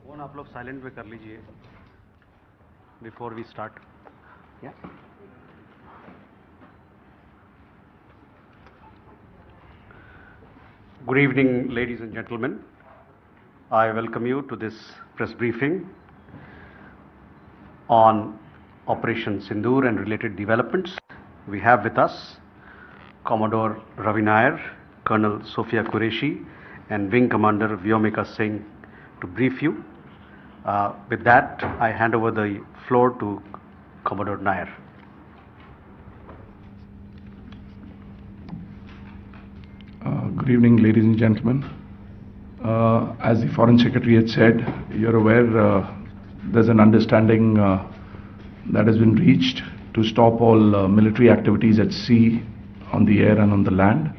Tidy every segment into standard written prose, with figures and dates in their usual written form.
Phone आप लोग silent पे कर लीजिए before we start. Good evening, ladies and gentlemen. I welcome you to this press briefing on Operation Sindoor and related developments. We have with us Commodore Ravi Nair, Colonel Sophia Qureshi, and Wing Commander Vyomika Singh to brief you. With that, I hand over the floor to Commodore Nair. Good evening, ladies and gentlemen. As the Foreign Secretary had said, you're aware there's an understanding that has been reached to stop all military activities at sea, on the air and on the land.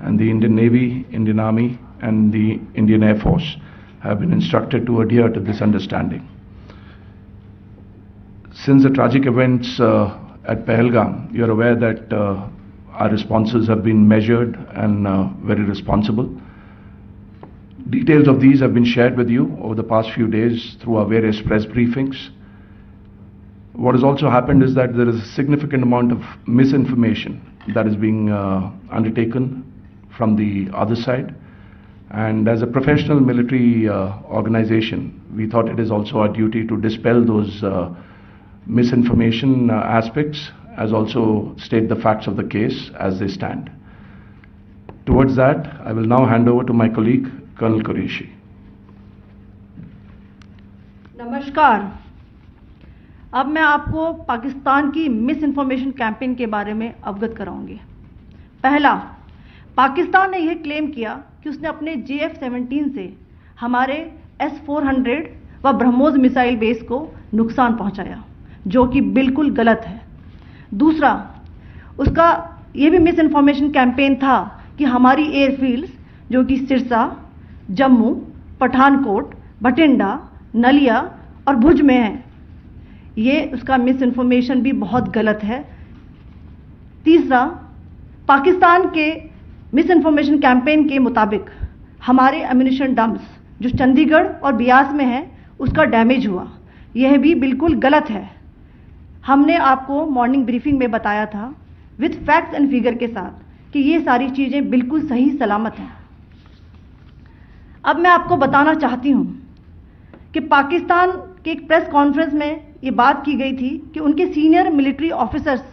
And the Indian Navy, Indian Army and the Indian Air Force have been instructed to adhere to this understanding. Since the tragic events at PAHALGAM, you're aware that our responses have been measured and very responsible. Details of these have been shared with you over the past few days through our various press briefings. What has also happened is that there is a significant amount of misinformation that is being undertaken from the other side. And as a professional military organization, we thought it is also our duty to dispel those misinformation aspects, as also state the facts of the case as they stand. Towards that, I will now hand over to my colleague, Colonel Qureshi. नमस्कार. अब मैं आपको पाकिस्तान की miss information campaign के बारे में अवगत कराऊंगी. पहला, पाकिस्तान ने यह क्लेम किया कि उसने अपने JF-17 से हमारे S-400 व ब्रह्मोस मिसाइल बेस को नुकसान पहुंचाया, जो कि बिल्कुल गलत है. दूसरा, उसका यह भी मिस इन्फॉर्मेशन कैंपेन था कि हमारी एयरफील्ड्स जो कि सिरसा, जम्मू, पठानकोट, बठिंडा, नलिया और भुज में हैं, ये उसका मिस इन्फॉर्मेशन भी बहुत गलत है. तीसरा, पाकिस्तान के मिस इन्फॉर्मेशन कैंपेन के मुताबिक हमारे एम्यूनिशन डम्प्स जो चंडीगढ़ और बियास में हैं उसका डैमेज हुआ, यह भी बिल्कुल गलत है. हमने आपको मॉर्निंग ब्रीफिंग में बताया था विद फैक्ट्स एंड फिगर के साथ कि ये सारी चीज़ें बिल्कुल सही सलामत हैं. अब मैं आपको बताना चाहती हूँ कि पाकिस्तान के एक प्रेस कॉन्फ्रेंस में ये बात की गई थी कि उनके सीनियर मिलिट्री ऑफिसर्स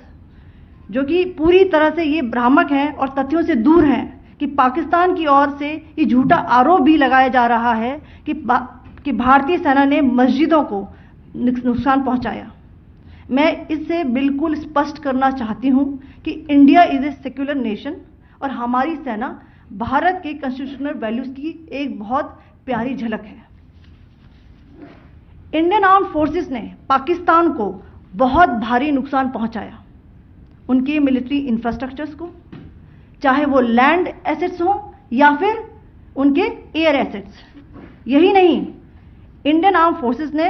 जो कि पूरी तरह से ये भ्रामक हैं और तथ्यों से दूर हैं कि पाकिस्तान की ओर से ये झूठा आरोप भी लगाया जा रहा है कि भारतीय सेना ने मस्जिदों को नुकसान पहुंचाया. मैं इससे बिल्कुल स्पष्ट करना चाहती हूं कि India is a secular nation और हमारी सेना भारत के कॉन्स्टिट्यूशनल वैल्यूज की एक बहुत प्यारी झलक है. इंडियन आर्म्ड फोर्सेस ने पाकिस्तान को बहुत भारी नुकसान पहुंचाया, उनके मिलिट्री इंफ्रास्ट्रक्चर्स को, चाहे वो लैंड एसेट्स हो या फिर उनके एयर एसेट्स. यही नहीं, इंडियन आर्म्ड फोर्सेस ने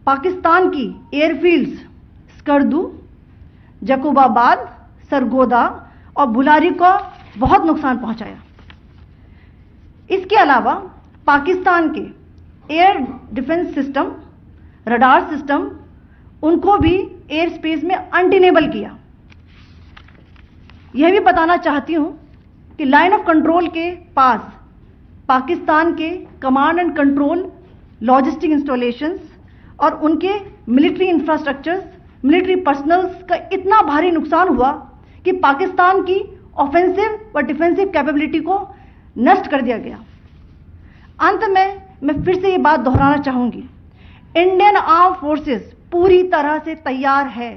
पाकिस्तान की एयरफील्ड्स स्कर्दू, जकोबाबाद, सरगोदा और बुलारी को बहुत नुकसान पहुंचाया. इसके अलावा पाकिस्तान के air defence system, radar system, उनको भी एयर स्पेस में अनटेनेबल किया. यह भी बताना चाहती हूं कि लाइन ऑफ कंट्रोल के पास पाकिस्तान के command and control logistic installations और उनके मिलिट्री इंफ्रास्ट्रक्चर्स, मिलिट्री पर्सनल्स का इतना भारी नुकसान हुआ कि पाकिस्तान की ऑफेंसिव व डिफेंसिव कैपेबिलिटी को नष्ट कर दिया गया. अंत में मैं फिर से ये बात दोहराना चाहूंगी, इंडियन आर्म फोर्सेस पूरी तरह से तैयार है,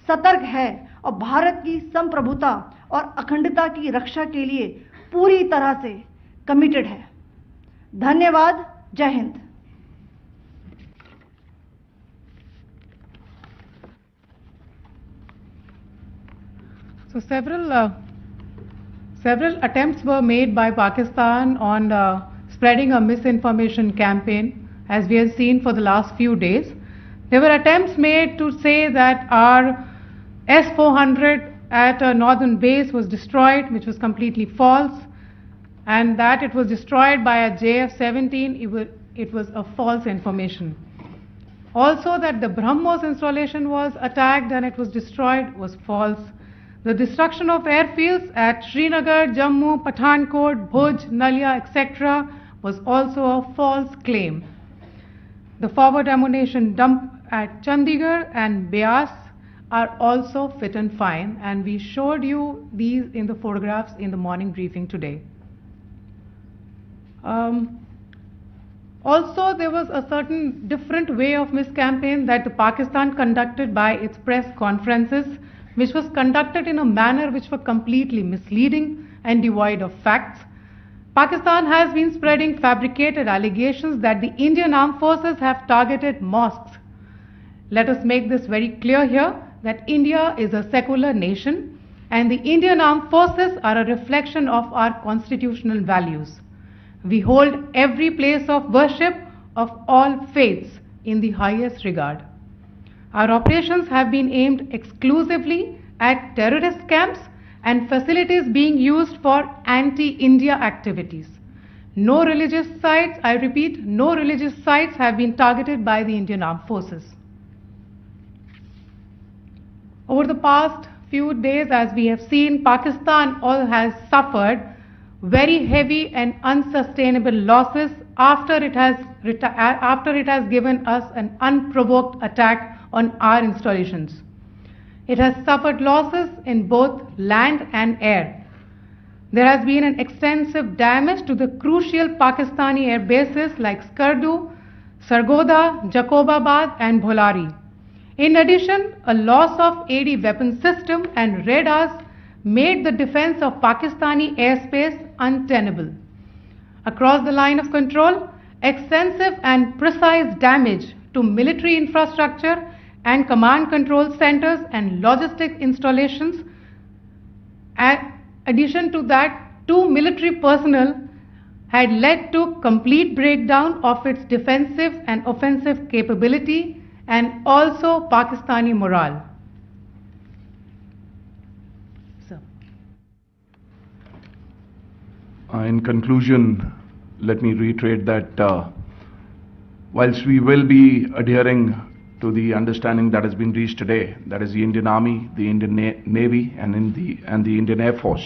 सतर्क है और भारत की संप्रभुता और अखंडता की रक्षा के लिए पूरी तरह से कमिटेड है. धन्यवाद. जय Hind. So several attempts were made by Pakistan on spreading a misinformation campaign, as we have seen for the last few days. There were attempts made to say that our S-400 at a northern base was destroyed, which was completely false, and that it was destroyed by a JF-17. it was a false information. Also, that the BrahMos installation was attacked and it was destroyed was false. The destruction of airfields at Srinagar, Jammu, Pathankot, Bhuj, Nalia, etc. was also a false claim. The forward ammunition dump at Chandigarh and Beas are also fit and fine, and we showed you these in the photographs in the morning briefing today. Also, there was a certain different way of miscampaign that the Pakistan conducted by its press conferences, which was conducted in a manner which were completely misleading and devoid of facts. Pakistan has been spreading fabricated allegations that the Indian armed forces have targeted mosques. Let us make this very clear here that India is a secular nation and the Indian armed forces are a reflection of our constitutional values. We hold every place of worship of all faiths in the highest regard. Our operations have been aimed exclusively at terrorist camps and facilities being used for anti-India activities. No religious sites, I repeat, no religious sites have been targeted by the Indian Armed Forces. Over the past few days, as we have seen, Pakistan has suffered very heavy and unsustainable losses after it has given us an unprovoked attack on our installations. It has suffered losses in both land and air. There has been an extensive damage to the crucial Pakistani air bases like Skardu, Sargodha, Jacobabad and Bholari. In addition, a loss of AD weapon system and radars made the defense of Pakistani airspace untenable. Across the line of control, extensive and precise damage to military infrastructure and command control centers and logistic installations. In addition to that, 2 military personnel had led to complete breakdown of its defensive and offensive capability and also Pakistani morale. In conclusion, let me reiterate that whilst we will be adhering to the understanding that has been reached today, that is the Indian Army, the Indian Navy and the Indian Air Force